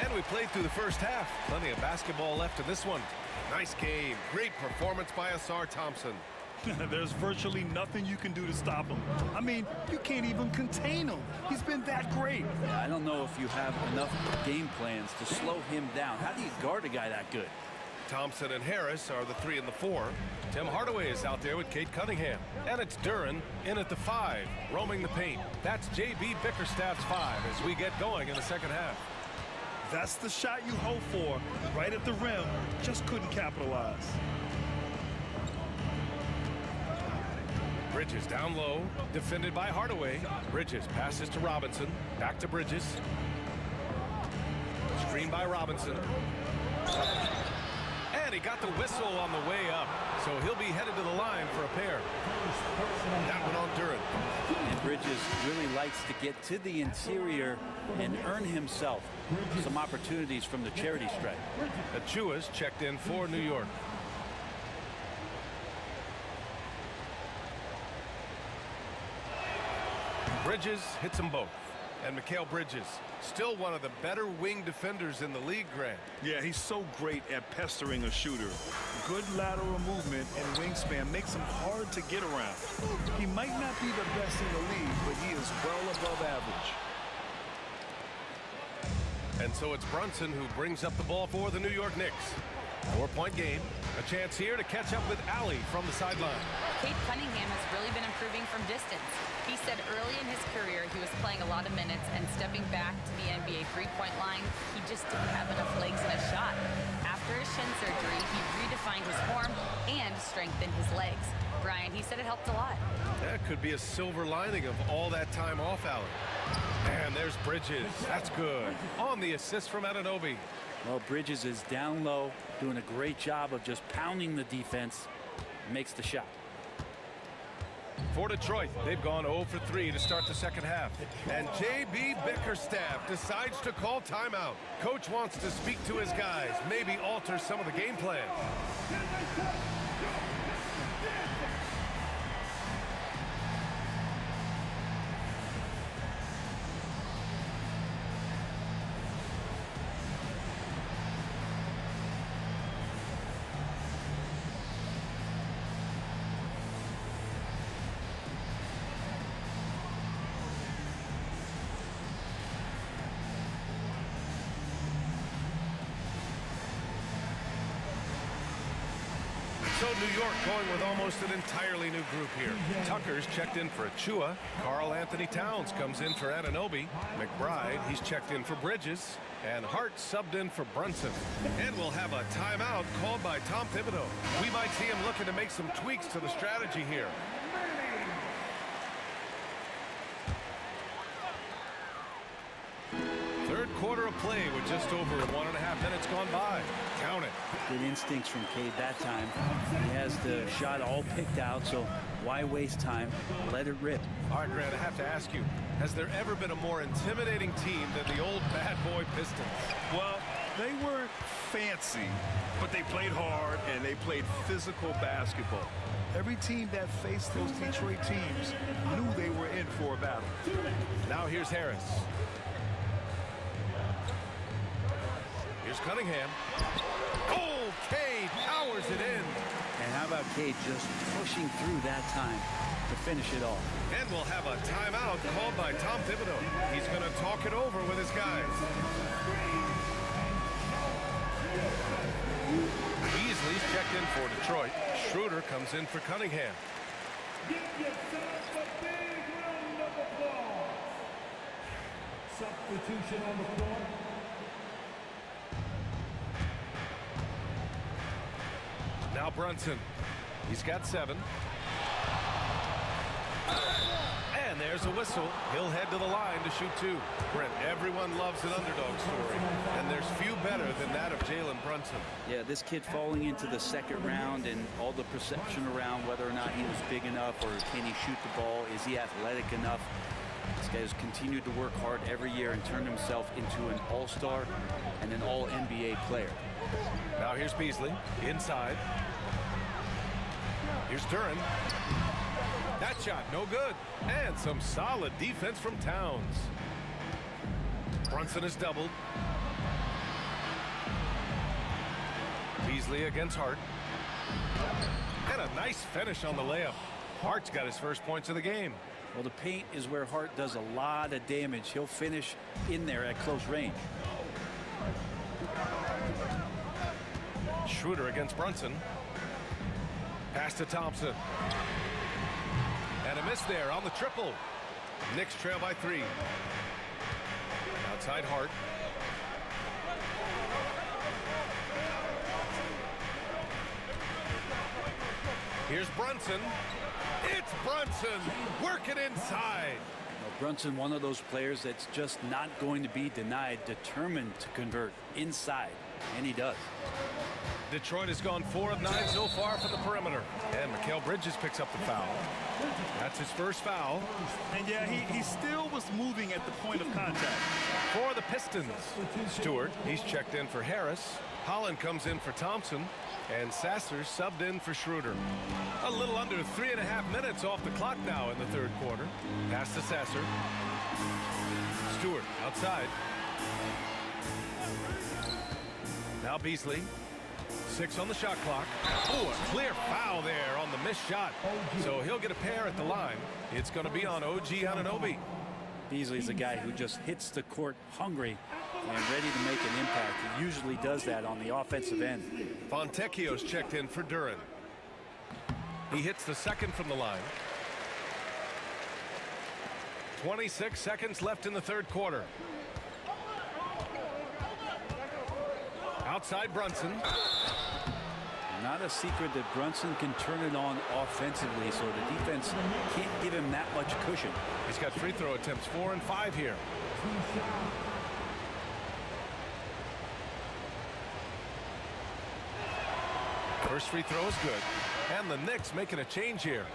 And we played through the first half. Plenty of basketball left in this one. Nice game. Great performance by Asar Thompson. There's virtually nothing you can do to stop him. I mean, you can't even contain him. He's been that great. Yeah, I don't know if you have enough game plans to slow him down. How do you guard a guy that good? Thompson and Harris are the 3 and the 4. Tim Hardaway is out there with Cade Cunningham. And it's Duren in at the 5, roaming the paint. That's JB Bickerstaff's 5 as we get going in the second half. That's the shot you hope for. Right at the rim. Just couldn't capitalize. Bridges down low, defended by Hardaway. Bridges passes to Robinson. Back to Bridges. Screen by Robinson. And he got the whistle on the way up. So he'll be headed to the line for a pair. That one on Duren. And Bridges really likes to get to the interior and earn himself some opportunities from the charity stripe. Achua's checked in for New York. Bridges hits them both. And Mikal Bridges, still one of the better wing defenders in the league, Grant. Yeah, he's so great at pestering a shooter. Good lateral movement and wingspan makes him hard to get around. He might not be the best in the league, but he is well above average. And so it's Brunson who brings up the ball for the New York Knicks. 4-point game. A chance here to catch up with Alley from the sideline. Cade Cunningham has really been improving from distance. He said early in his career he was playing a lot of minutes, and stepping back to the NBA three-point line, he just didn't have enough legs in a shot. After his shin surgery, he redefined his form and strengthened his legs. Brian, he said it helped a lot. That could be a silver lining of all that time off, Allen. And there's Bridges. That's good. On the assist from Anunoby. Well, Bridges is down low, doing a great job of just pounding the defense. Makes the shot. For Detroit, they've gone 0 for 3 to start the second half. And J.B. Bickerstaff decides to call timeout. Coach wants to speak to his guys, maybe alter some of the game plan. So New York going with almost an entirely new group here. Tucker's checked in for Achua. Karl Anthony Towns comes in for Anunoby. McBride, he's checked in for Bridges. And Hart subbed in for Brunson. And we'll have a timeout called by Tom Thibodeau. We might see him looking to make some tweaks to the strategy here. Third quarter of play with just over 1.5 minutes gone by. Count it. Good instincts from Cade that time. He has the shot all picked out, so why waste time? Let it rip. All right, Grant, I have to ask you, has there ever been a more intimidating team than the old bad boy Pistons? Well, they weren't fancy, but they played hard and they played physical basketball. Every team that faced those Detroit teams knew they were in for a battle. Now here's Harris. Here's Cunningham. Oh, Cade powers it in. And how about Cade just pushing through that time to finish it off? And we'll have a timeout called by Tom Thibodeau. He's going to talk it over with his guys. Beasley's checked in for Detroit. Schroeder comes in for Cunningham. Give yourself a big round of applause. Substitution on the floor. Now Brunson. He's got 7. And there's a whistle. He'll head to the line to shoot 2. Brent, everyone loves an underdog story, and there's few better than that of Jalen Brunson. Yeah, this kid falling into the second round and all the perception around whether or not he was big enough or can he shoot the ball, is he athletic enough? This guy has continued to work hard every year and turned himself into an all-star and an all-NBA player. Now here's Beasley, inside. Here's Duran. That shot, no good. And some solid defense from Towns. Brunson is doubled. Beasley against Hart. And a nice finish on the layup. Hart's got his first points of the game. Well, the paint is where Hart does a lot of damage. He'll finish in there at close range. Schroeder against Brunson. Pass to Thompson. And a miss there on the triple. Knicks trail by 3. Outside Hart. Here's Brunson. It's Brunson working inside. Well, Brunson, one of those players that's just not going to be denied, determined to convert inside, and he does. Detroit has gone 4 of 9 so far from the perimeter. And Mikal Bridges picks up the foul. That's his first foul. And yeah, he still was moving at the point of contact. For the Pistons, Stewart, he's checked in for Harris. Holland comes in for Thompson. And Sasser subbed in for Schroeder. A little under 3.5 minutes off the clock now in the third quarter. Pass to Sasser. Stewart outside. Now Beasley. 6 on the shot clock. Oh, a clear foul there on the missed shot. So he'll get a pair at the line. It's going to be on OG Anunoby. Beasley's a guy who just hits the court hungry and ready to make an impact. He usually does that on the offensive end. Fontecchio's checked in for Duran. He hits the second from the line. 26 seconds left in the third quarter. Outside Brunson. Not a secret that Brunson can turn it on offensively, so the defense can't give him that much cushion. He's got free throw attempts 4 and 5 here. First free throw is good. And the Knicks making a change here.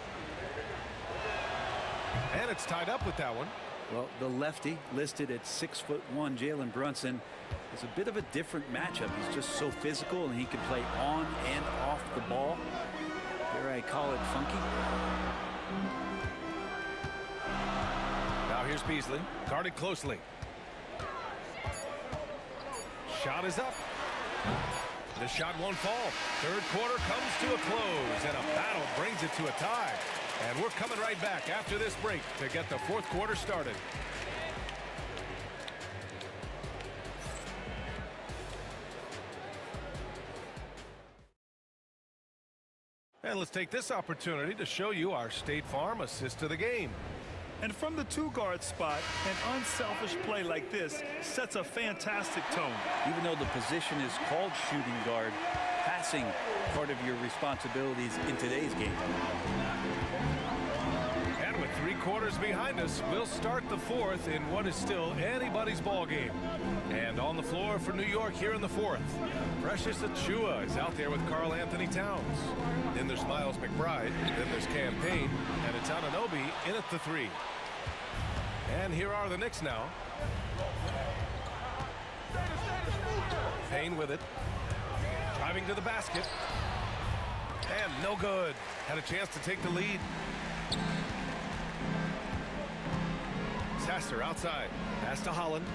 And it's tied up with that one. Well, the lefty listed at 6'1", Jalen Brunson, is a bit of a different matchup. He's just so physical, and he can play on and off the ball. Dare I call it funky? Now here's Beasley, guarded closely. Shot is up. The shot won't fall. Third quarter comes to a close, and a battle brings it to a tie. And we're coming right back after this break to get the fourth quarter started. And let's take this opportunity to show you our State Farm assist to the game. And from the two-guard spot, an unselfish play like this sets a fantastic tone. Even though the position is called shooting guard, passing part of your responsibilities in today's game. And with 3 quarters behind us, we'll start the fourth in what is still anybody's ball game. And on the floor for New York here in the fourth, Precious Achiuwa is out there with Karl Anthony Towns. Then there's Miles McBride, then there's Cam Payne, and it's Anunoby in at the 3. And here are the Knicks now. Payne with it. Driving to the basket. And no good. Had a chance to take the lead. Sasser outside. Pass to Holland.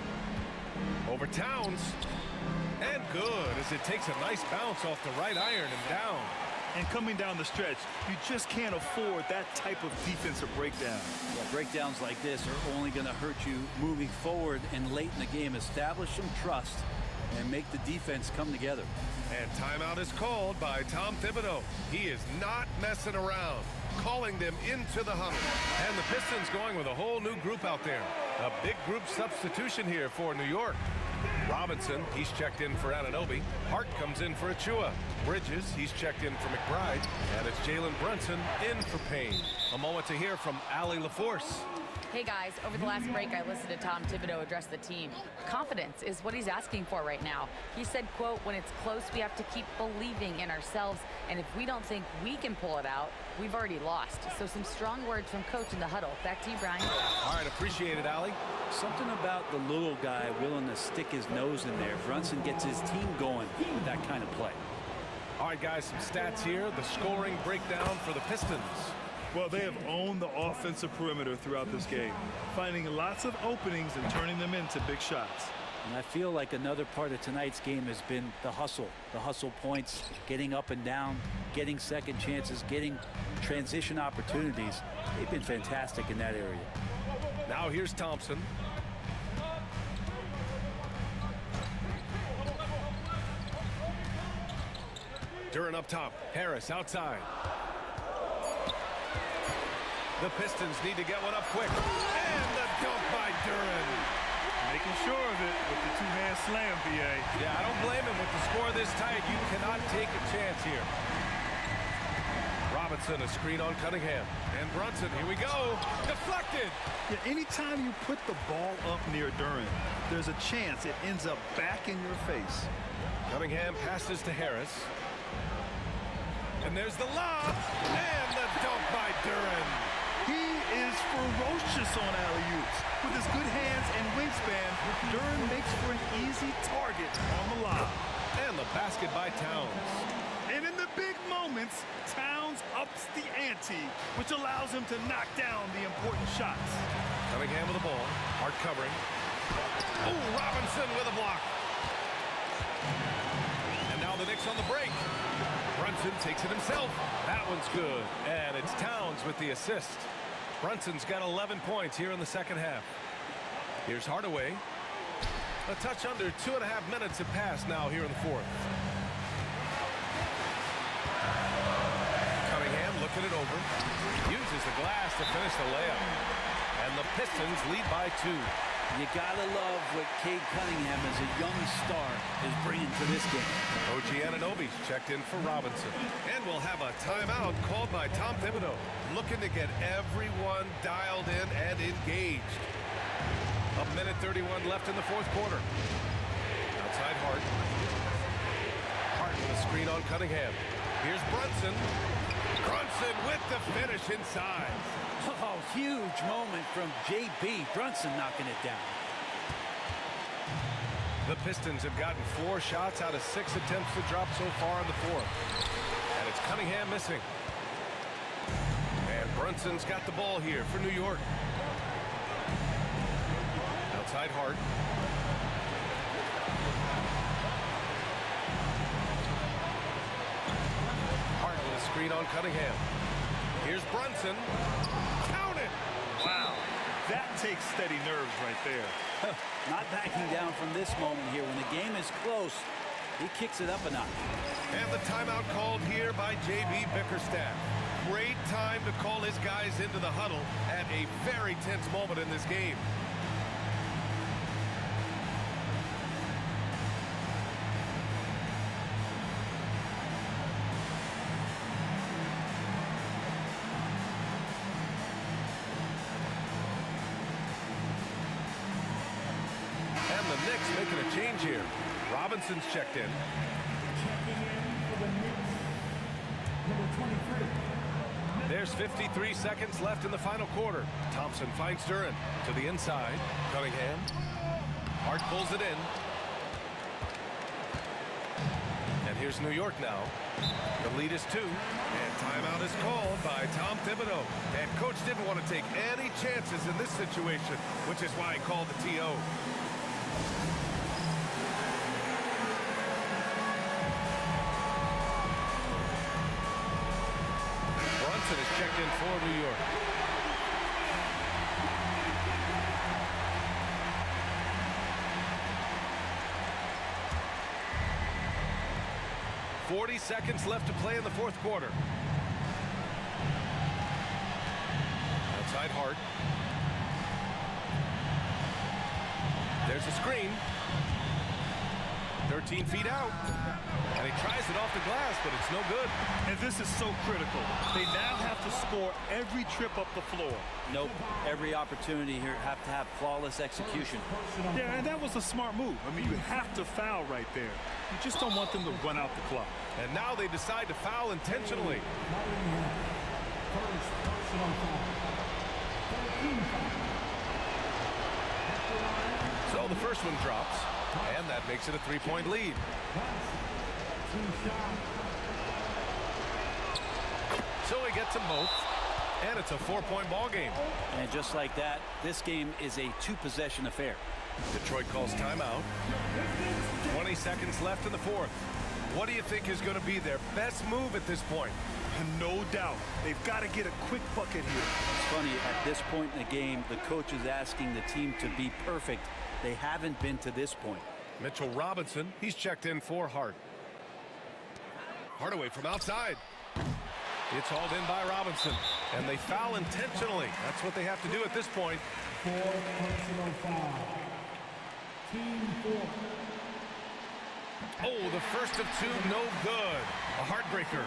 Over Towns. And good as it takes a nice bounce off the right iron and down. And coming down the stretch, you just can't afford that type of defensive breakdown. Yeah, breakdowns like this are only going to hurt you moving forward and late in the game. Establish some trust and make the defense come together. And timeout is called by Tom Thibodeau. He is not messing around, calling them into the huddle. And the Pistons going with a whole new group out there. A big group substitution here for New York. Robinson, he's checked in for Anunoby. Hart comes in for Achiuwa. Bridges, he's checked in for McBride. And it's Jalen Brunson in for Payne. A moment to hear from Allie LaForce. Hey guys, over the last break I listened to Tom Thibodeau address the team. Confidence is what he's asking for right now. He said, quote, when it's close we have to keep believing in ourselves, and if we don't think we can pull it out, we've already lost. So some strong words from coach in the huddle. Back to you, Brian. All right, appreciate it, Allie. Something about the little guy willing to stick his nose in there. Brunson gets his team going with that kind of play. All right, guys, some stats here. The scoring breakdown for the Pistons. Well, they have owned the offensive perimeter throughout this game, finding lots of openings and turning them into big shots. And I feel like another part of tonight's game has been the hustle points, getting up and down, getting second chances, getting transition opportunities. They've been fantastic in that area. Now here's Thompson. Duren up top. Harris outside. The Pistons need to get one up quick. And the dunk by Duren. Making sure of it with the two-hand slam, BA. Yeah, I don't blame him with the score this tight. You cannot take a chance here. Robinson, a screen on Cunningham. And Brunson, here we go. Deflected. Yeah, anytime you put the ball up near Duren, there's a chance it ends up back in your face. Cunningham passes to Harris. And there's the lob. And the dunk by Duren. He is ferocious on alley-oops. With his good hands and wingspan, Duren makes for an easy target on the lob. And the basket by Towns. And in the big moments, Towns ups the ante, which allows him to knock down the important shots. Cunningham with the ball. Hart covering. Oh, Robinson with a block. And now the Knicks on the break. Brunson takes it himself. That one's good. And it's Towns with the assist. Brunson's got 11 points here in the second half. Here's Hardaway. A touch under 2.5 minutes have passed now here in the fourth. Cunningham looking Knocking it over. Uses the glass to finish the layup. And the Pistons lead by 2. You gotta love what Cade Cunningham as a young star is bringing to this game. OG Anunoby's checked in for Robinson. And we'll have a timeout called by Tom Thibodeau, looking to get everyone dialed in and engaged. 1:31 left in the fourth quarter. Outside Hart. Hart with a screen on Cunningham. Here's Brunson. Brunson with the finish inside. Oh, huge moment from JB. Brunson knocking it down. The Pistons have gotten 4 shots out of 6 attempts to drop so far in the fourth. And it's Cunningham missing. And Brunson's got the ball here for New York. Outside Hart. Hart with a screen on Cunningham. Here's Brunson. Count it! Wow, that takes steady nerves right there. Not backing down from this moment here. When the game is close, he kicks it up a notch. And the timeout called here by JB Bickerstaff. Great time to call his guys into the huddle at a very tense moment in this game. And the Knicks making a change here. Robinson's checked in. Checking in for the Knicks, number 23. There's 53 seconds left in the final quarter. Thompson finds Duran to the inside. Cunningham. Hart pulls it in. And here's New York now. The lead is 2. And timeout is called by Tom Thibodeau. And coach didn't want to take any chances in this situation, which is why he called the TO. Brunson is checked in for New York. "40 seconds left to play in the fourth quarter. Outside Hart. There's a screen. 13 feet out. And he tries it off the glass, but it's no good. And this is so critical. They now have to score every trip up the floor. Nope. Every opportunity here have to have flawless execution. Yeah, and that was a smart move. I mean, you have to foul right there. You just don't want them to run out the clock. And now they decide to foul intentionally. First personal foul. 13 foul. So the first one drops, and that makes it a 3-point lead. So he gets them both, and it's a 4-point ball game. And just like that, this game is a 2-possession affair. Detroit calls timeout. 20 seconds left in the fourth. What do you think is going to be their best move at this point? No doubt. They've got to get a quick bucket here. It's funny, at this point in the game, the coach is asking the team to be perfect. They haven't been to this point. Mitchell Robinson, he's checked in for Hart. Hardaway from outside. It's hauled in by Robinson. And they foul intentionally. That's what they have to do at this point. 4 personal foul. Team 4. Oh, the first of 2, no good. A heartbreaker.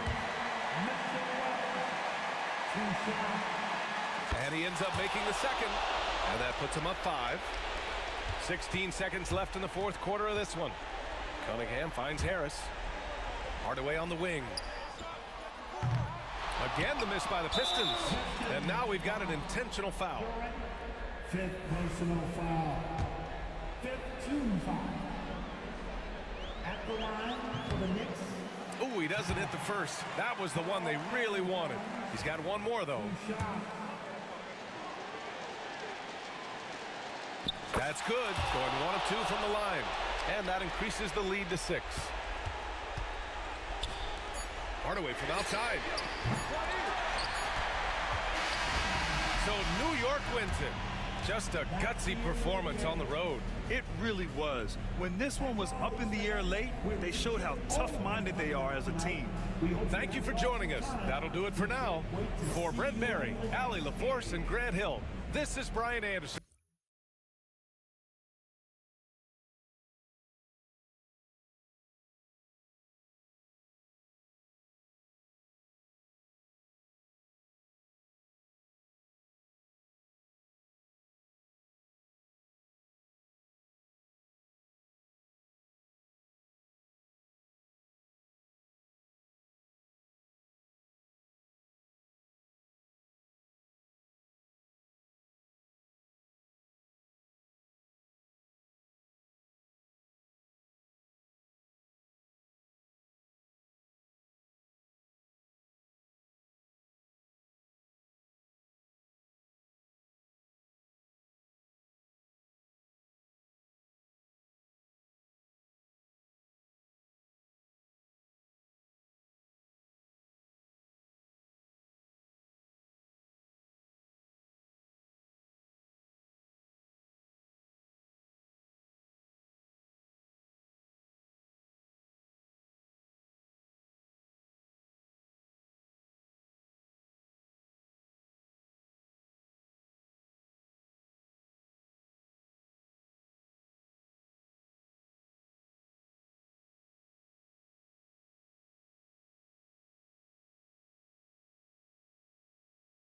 And he ends up making the second. And that puts him up 5. 16 seconds left in the fourth quarter of this one. Cunningham finds Harris. Hardaway on the wing. Again, the miss by the Pistons. And now we've got an intentional foul. 5th personal foul. 5th team foul. At the line for the Knicks. Oh, he doesn't hit the first. That was the one they really wanted. He's got one more, though. That's good. Going 1 of 2 from the line. And that increases the lead to 6. Hardaway from outside. So New York wins it. Just a gutsy performance on the road. It really was. When this one was up in the air late, they showed how tough-minded they are as a team. Thank you for joining us. That'll do it for now. For Brent Barry, Allie LaForce, and Grant Hill, this is Brian Anderson.